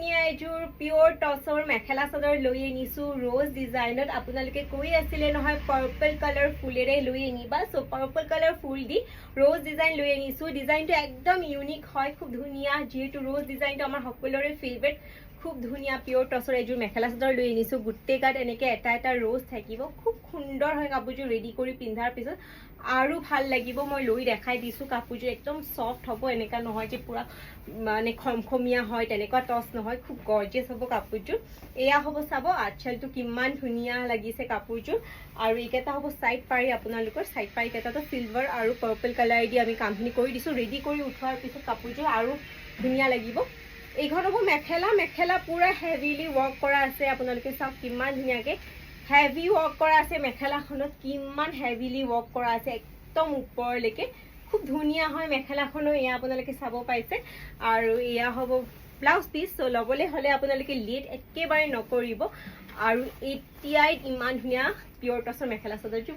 ধুনীয়া এযোৰ পিওৰ টচৰ মেখেলা চাদৰ লৈ আনিছো ৰ'জ ডিজাইনত। আপোনালোকে কৈ আছিলে নহয় পাৰ্পল কালাৰ ফুলেৰে লৈ আনিবা, সো পাৰ্পল কালাৰ ফুল দি ৰ'জ ডিজাইন লৈ আনিছো। ডিজাইনটো একদম ইউনিক হয়, খুব ধুনীয়া, যিহেতু ৰ'জ ডিজাইনটো আমাৰ সকলোৰে ফেভৰেট। খুব ধুনীয়া পিওৰ টসৰ এযোৰ মেখেলা চাদৰ লৈ আনিছো। গোটেই গাত এনেকৈ এটা এটা ৰ'জ থাকিব, খুব সুন্দৰ হয় কাপোৰযোৰ। ৰেডি কৰি পিন্ধাৰ পিছত আৰু ভাল লাগিব। মই লৈ দেখাই দিছো, কাপোৰযোৰ একদম সফ্ট হ'ব, এনেকা নহয় যে পুৰা মানে খমখমীয়া হয়, তেনেকুৱা টস নহয়, খুব গৰ্জিয়াছ হ'ব কাপোৰযোৰ। এয়া হ'ব চাব আঁচলটো কিমান ধুনীয়া লাগিছে কাপোৰযোৰ। আৰু এইকেইটা হ'ব সাইড পাৰি, আপোনালোকৰ সাইড পাৰি কেইটাটো সিলভাৰ আৰু পাৰ্পল কালাৰ দি আমি কামখিনি কৰি দিছো। ৰেডি কৰি উঠোৱাৰ পিছত কাপোৰযোৰ আৰু ধুনীয়া লাগিব। এইখন হ'ব মেখেলা, মেখেলা পুৰা হেভিলি ৱৰ্ক কৰা আছে। আপোনালোকে চাওক কিমান ধুনীয়াকে হেভি ৱৰ্ক কৰা আছে মেখেলাখনত, কিমান হেভিলি ৱৰ্ক কৰা আছে একদম ওপৰলৈকে। খুব ধুনীয়া হয় মেখেলাখনো, এয়া আপোনালোকে চাব পাইছে। আৰু এয়া হ'ব ব্লাউজ পিচ। চ' ল'বলৈ হ'লে আপোনালোকে লেট একেবাৰে নকৰিব। আৰু এতিয়াই ইমান ধুনীয়া পিয়ৰ টচৰ মেখেলা চাদৰযোৰ